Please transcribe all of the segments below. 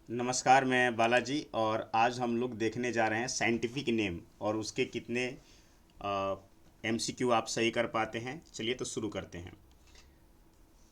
नमस्कार, मैं बालाजी और आज हम लोग देखने जा रहे हैं साइंटिफिक नेम और उसके कितने एमसीक्यू आप सही कर पाते हैं। चलिए तो शुरू करते हैं।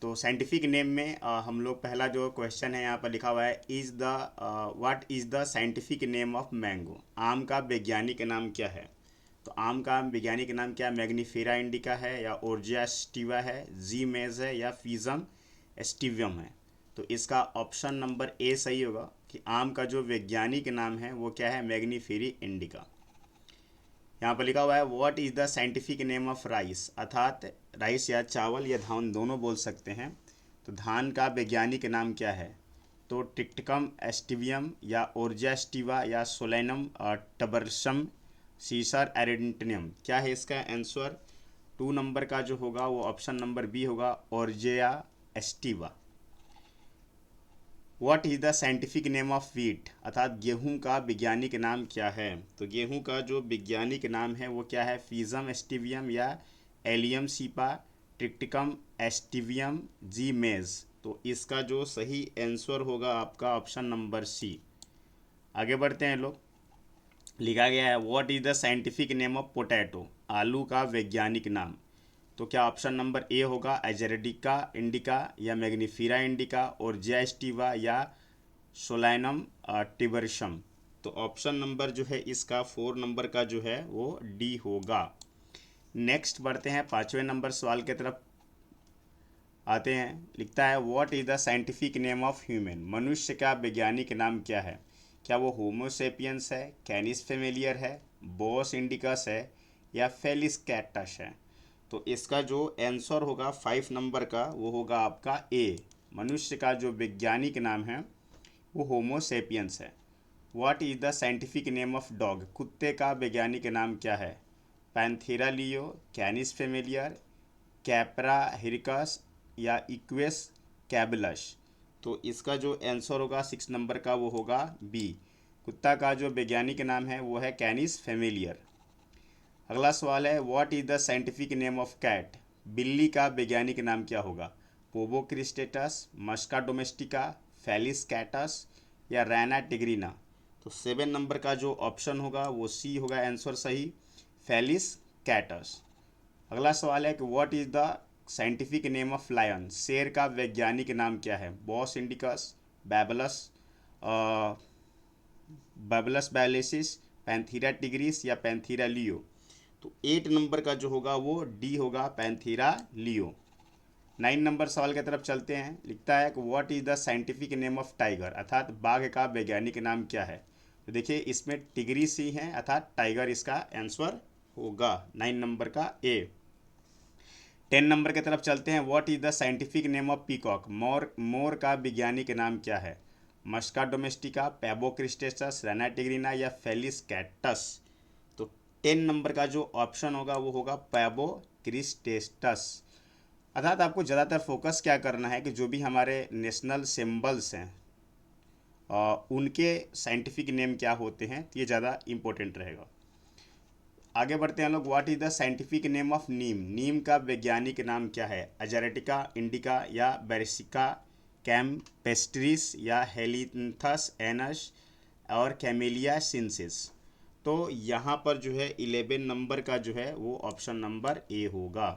तो साइंटिफिक नेम में हम लोग पहला जो क्वेश्चन है यहाँ पर लिखा हुआ है is the what is the scientific name of mango. आम का वैज्ञानिक नाम क्या है? तो आम का वैज्ञानिक नाम क्या है? मैग्नीफेरा इंडिका है या ओर्जिया स्टिवा है, जी मेज है या फीजम एस्टिवियम है। तो इसका ऑप्शन नंबर ए सही होगा कि आम का जो वैज्ञानिक नाम है वो क्या है? मैग्नीफेरी इंडिका। यहाँ पर लिखा हुआ है what is the scientific name of rice, अर्थात राइस या चावल या धान दोनों बोल सकते हैं। तो धान का वैज्ञानिक नाम क्या है? तो ट्रिक्टिकम एस्टिवियम या ओर्जिया स्टिवा या सोलेनम टबरसम सीसर एरेंटिनियम। क्या है इसका आंसर? 2 नंबर का जो होगा वो ऑप्शन नंबर बी होगा, Oryza sativa. What is the scientific name of wheat, अर्थात गेहूं का वैज्ञानिक नाम क्या है? तो गेहूं का जो वैज्ञानिक नाम है वो क्या है? फीजम एस्टिवियम या एलियम सीपा ट्रिक्टिकम एस्टिवियम जी मेज। तो इसका जो सही आंसर होगा आपका ऑप्शन नंबर सी। आगे बढ़ते हैं लोग। लिखा गया है what is the scientific name of potato, आलू का वैज्ञानिक नाम। तो क्या ऑप्शन नंबर ए होगा एजेरेडिका इंडिका या मैग्नीफीरा इंडिका और जियास्टिवा या सोलैनम टिबरशम। तो ऑप्शन नंबर जो है इसका 4 नंबर का जो है वो डी होगा। नेक्स्ट बढ़ते हैं 5वें नंबर सवाल की तरफ आते हैं। लिखता है what is the scientific name of human, मनुष्य का वैज्ञानिक नाम क्या है? क्या वो होमोसेपियंस है, कैनिस फेमिलियर है, बोस इंडिकस है या फेलिस कैटस है? तो इसका जो आंसर होगा 5 नंबर का वो होगा आपका ए। मनुष्य का जो वैज्ञानिक नाम है वो होमोसेपियंस है। What is the scientific name of dog, कुत्ते का वैज्ञानिक नाम क्या है? पैंथेरा लियो, कैनिस फेमिलियर, कैपरा हिरकस या इक्वेस कैबलस। तो इसका जो आंसर होगा 6 नंबर का वो होगा बी। कुत्ता का जो वैज्ञानिक नाम है वो है कैनिस फेमिलियर। अगला सवाल है what is the scientific name of cat, बिल्ली का वैज्ञानिक नाम क्या होगा? Pavo cristatus, musca domestica, felis catus या रैना टिग्रिना। तो 7 नंबर का जो ऑप्शन होगा वो सी होगा आंसर सही, फेलिस कैटस। अगला सवाल है कि what is the scientific name of lion, शेर का वैज्ञानिक नाम क्या है? Bos indicus, bubalus bubalus bubalis, panthera tigris या पैंथीरा लियो। तो 8 नंबर का जो होगा वो डी होगा, पैंथीरा लियो। 9 नंबर सवाल की तरफ चलते हैं। लिखता है कि what is the scientific name of tiger, अर्थात बाघ का वैज्ञानिक नाम क्या है? तो देखिए इसमें टिग्रिस ही है अर्थात टाइगर इसका आंसर होगा 9 नंबर का ए। 10 नंबर की तरफ चलते हैं। What is the scientific name of peacock, मोर मोर का वैज्ञानिक नाम क्या है? मस्का डोमेस्टिका, पैबो क्रिस्टेसस, रेना टिग्रिना या फेलिस कैटस। तो 10 नंबर का जो ऑप्शन होगा वो होगा पैबो क्रिस्टेस्टस। अर्थात आपको ज़्यादातर फोकस क्या करना है कि जो भी हमारे नेशनल सिंबल्स हैं उनके साइंटिफिक नेम क्या होते हैं, तो ये ज़्यादा इम्पोर्टेंट रहेगा। आगे बढ़ते हैं लोग। What is the scientific name of neem, नीम का वैज्ञानिक नाम क्या है? अजारेटिका इंडिका या बेरिसिका कैम्पेस्ट्रिस या हेलिथस एनस और कैमेलिया सिंसिस। तो यहाँ पर जो है 11 नंबर का जो है वो ऑप्शन नंबर ए होगा।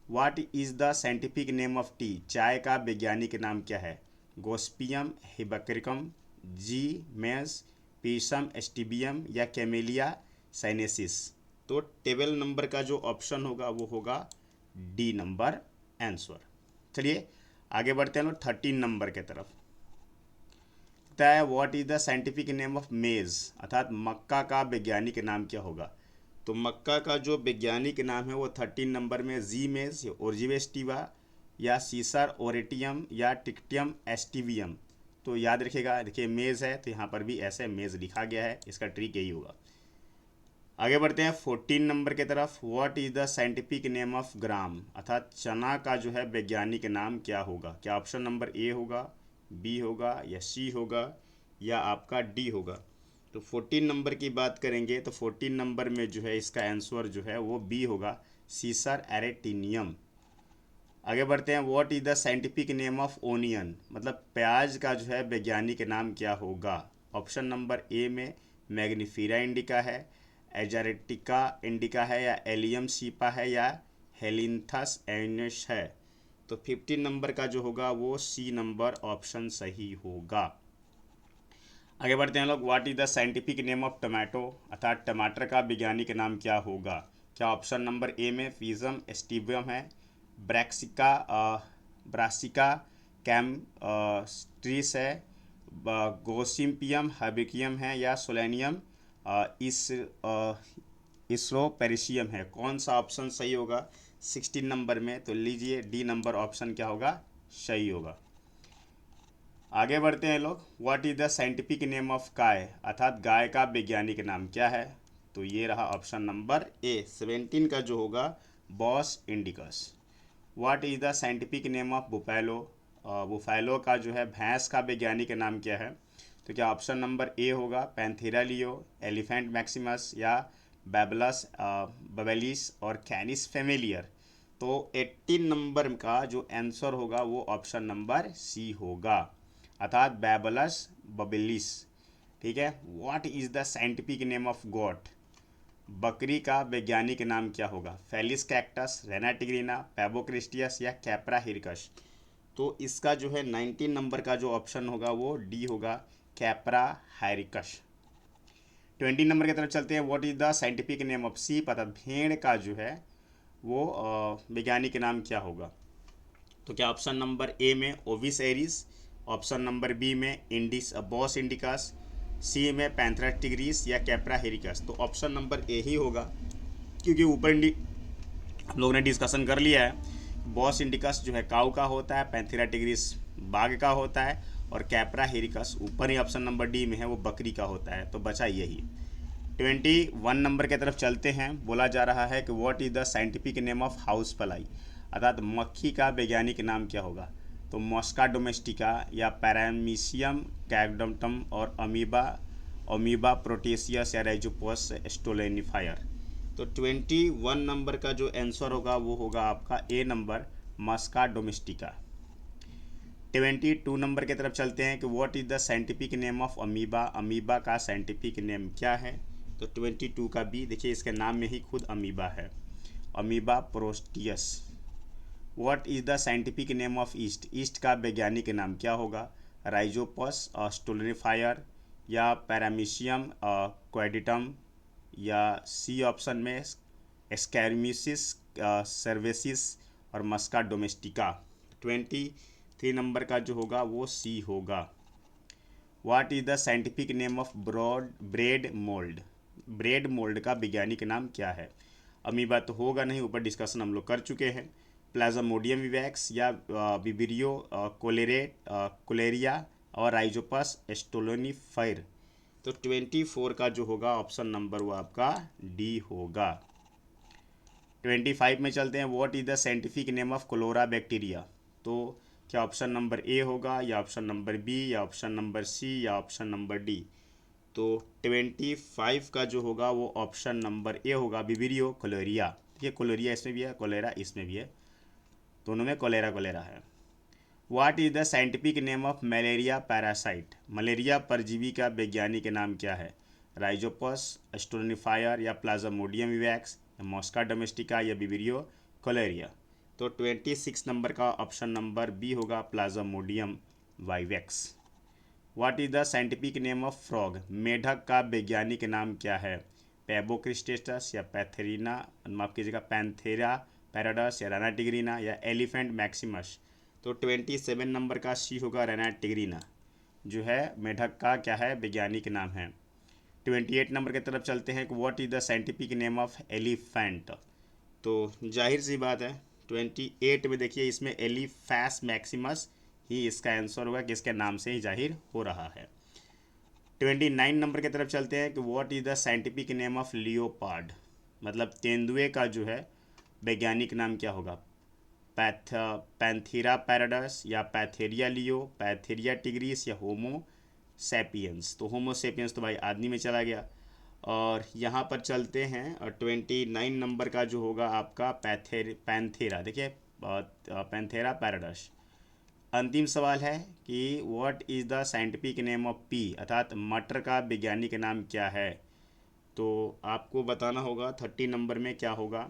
What is the scientific name of T, चाय का वैज्ञानिक नाम क्या है? गोस्पियम हिबेरिकम, जी मेस, पीसम एस्टिबियम या कैमेलिया साइनेसिस। तो 12 नंबर का जो ऑप्शन होगा वो होगा डी नंबर आंसर। चलिए आगे बढ़ते हैं लोग 13 नंबर के तरफ। कहता है what is the scientific name of मेज, अर्थात मक्का का वैज्ञानिक नाम क्या होगा? तो मक्का का जो वैज्ञानिक नाम है वो 13 नंबर में जी मेज, ओर्जिवेस्टिवा या सीसर ओरेटियम या टिक्टियम एस्टिवियम। तो याद रखिएगा, देखिए मेज़ है तो यहाँ पर भी ऐसे मेज़ लिखा गया है, इसका ट्रिक यही होगा। आगे बढ़ते हैं 14 नंबर की तरफ। What is the scientific name of gram, अर्थात चना का जो है वैज्ञानिक नाम क्या होगा? क्या ऑप्शन नंबर ए होगा, बी होगा या सी होगा या आपका डी होगा? तो 14 नंबर की बात करेंगे तो 14 नंबर में जो है इसका आंसर जो है वो बी होगा, सीसर एरेटिनियम। आगे बढ़ते हैं, what is the scientific name of onion, मतलब प्याज का जो है वैज्ञानिक नाम क्या होगा। ऑप्शन नंबर ए में मैग्निफीरा इंडिका है, एजारेटिका इंडिका है, या एलियम सीपा है, या हेलिंथस एनिस है। तो 15 नंबर का जो होगा वो सी नंबर ऑप्शन सही होगा। आगे बढ़ते हैं लोग, what is the scientific name of tomato, अर्थात टमाटर का वैज्ञानिक नाम क्या होगा। क्या ऑप्शन नंबर ए में फिजम एस्टिवियम है, ब्रैक्सिका ब्रासिका कैम स्ट्रीस है, गोसिम्पियम हर्बिकियम है, या सोलेनियम इस इसरोपेरिशियम है। कौन सा ऑप्शन सही होगा 16 नंबर में, तो लीजिए डी नंबर ऑप्शन क्या होगा, सही होगा। आगे बढ़ते हैं लोग, what is the scientific name of guy, अर्थात गाय का वैज्ञानिक नाम क्या है। तो ये रहा ऑप्शन नंबर ए 17 का जो होगा Bos indicus. What is the scientific name of buffalo, buffalo का जो है भैंस का वैज्ञानिक नाम क्या है। तो क्या ऑप्शन नंबर ए होगा पैंथेरा लियो, एलिफेंट मैक्सिमस, या बैबलस बबेलिस और कैनिस फेमिलियर। तो 18 नंबर का जो आंसर होगा वो ऑप्शन नंबर सी होगा, अर्थात बैबलस बबेलिस। ठीक है। What is the scientific name of goat, बकरी का वैज्ञानिक नाम क्या होगा। Felis catus, rana tigrina, pavo cristatus, या कैप्रा हिरकस। तो इसका जो है 19 नंबर का जो ऑप्शन होगा वो डी होगा, कैप्रा हाइरिकस। 20 नंबर की तरफ चलते हैं, what is the scientific name of सीप, अर्थात भेड़ का जो है वो वैज्ञानिक नाम क्या होगा। तो क्या ऑप्शन नंबर ए में Ovis Eris, option number B में इंडिस बॉस इंडिकस, सी में पैंथरा टिग्रिस, या कैप्रा हेरिकस। तो ऑप्शन नंबर ए ही होगा, क्योंकि ऊपर हम लोगों ने डिस्कशन कर लिया है। बॉस इंडिकस जो है काऊ का होता है, पैंथेरा टिग्रिस बाघ का होता है, और कैप्रा हेरिकस ऊपर ही ऑप्शन नंबर डी में है वो बकरी का होता है। तो बचा यही। 21 नंबर की तरफ चलते हैं, बोला जा रहा है कि what is the scientific name of house fly, अर्थात मक्खी का वैज्ञानिक नाम क्या होगा। तो मॉस्का डोमेस्टिका, या पैरामीशियम कैगडमटम, और अमीबा प्रोटेसियस, या रेजोपोस स्टोलेनिफायर। तो 21 नंबर का जो आंसर होगा वो होगा आपका ए नंबर, मॉस्का डोमेस्टिका। 22 नंबर की तरफ चलते हैं कि what is the scientific name of amoeba, amoeba का साइंटिफिक नेम क्या है। तो 22 का बी, देखिए इसके नाम में ही खुद अमीबा है, amoeba proteus. What is the scientific name of yeast, yeast का वैज्ञानिक नाम क्या होगा। राइजोपस स्टोलेनिफायर, या पैरामीशियम क्वेडिटम, या सी ऑप्शन में स्कैरमिसिस सर्वेसिस, और मस्का डोमेस्टिका। 23 नंबर का जो होगा वो सी होगा। What is the scientific name of bread mould, bread mould का वैज्ञानिक नाम क्या है। अमीबा तो होगा नहीं, ऊपर डिस्कशन हम लोग कर चुके हैं। प्लाज्मोडियम विवैक्स, या विबरियो कोलेरिया, और राइजोपस स्टोलोनिफायर। तो 24 का जो होगा ऑप्शन नंबर वो आपका डी होगा। 25 में चलते हैं, what is the scientific name of cholera bacteria. तो क्या ऑप्शन नंबर ए होगा, या ऑप्शन नंबर बी, या ऑप्शन नंबर सी, या ऑप्शन नंबर डी। तो 25 का जो होगा वो ऑप्शन नंबर ए होगा, विबरियो कोलेरिया। ये कोलेरिया इसमें भी है, कोलेरा इसमें भी है, दोनों में कोलेरा है। What is the scientific name of malaria parasite, malaria परजीवी का वैज्ञानिक नाम क्या है। राइजोपस स्टोनिफायर, या प्लाज्मोडियम विवैक्स, या मॉस्का डोमेस्टिका, या विबरियो कोलेरिया। तो 26 नंबर का ऑप्शन नंबर बी होगा, Plasmodium vivax. What is the scientific name of frog, मेढक का वैज्ञानिक नाम क्या है। पैबोक्रिस्टेटस, या पैथेरिना माफ कीजिएगा पैंथेरा पैराडस, या रेना टिग्रिना, या एलिफेंट मैक्सिमस। तो 27 नंबर का सी होगा, रेना टिग्रिना जो है मेढक का क्या है वैज्ञानिक नाम है। 28 नंबर की तरफ चलते हैं कि what is the scientific name of elephant. तो जाहिर सी बात है 28 में देखिए इसमें एलिफैस मैक्सिमस ही इसका आंसर होगा, कि इसके नाम से ही जाहिर हो रहा है। 29 नंबर की तरफ चलते हैं कि what is the scientific name of leopard, मतलब तेंदुए का जो है वैज्ञानिक नाम क्या होगा। पैंथेरा पैराडस, या पैथेरिया लियो, पैथेरिया टिग्रिस, या होमो सैपियंस। तो होमो सैपियंस तो भाई आदमी में चला गया। और यहाँ पर चलते हैं और 29 नंबर का जो होगा आपका पैंथेरा। देखिए पैंथेरा पैराडस। अंतिम सवाल है कि what is the scientific name of P, अर्थात मटर का वैज्ञानिक नाम क्या है। तो आपको बताना होगा 30 नंबर में क्या होगा,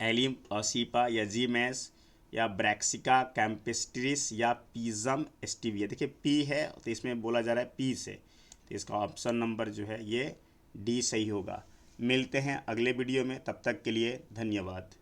एलिम सीपा या जीमेस या ब्रैक्सिका कैम्पेस्ट्रिस या पीजम एस्टिविया। देखिए पी है तो इसमें बोला जा रहा है पी से, तो इसका ऑप्शन नंबर जो है ये डी सही होगा। मिलते हैं अगले वीडियो में, तब तक के लिए धन्यवाद।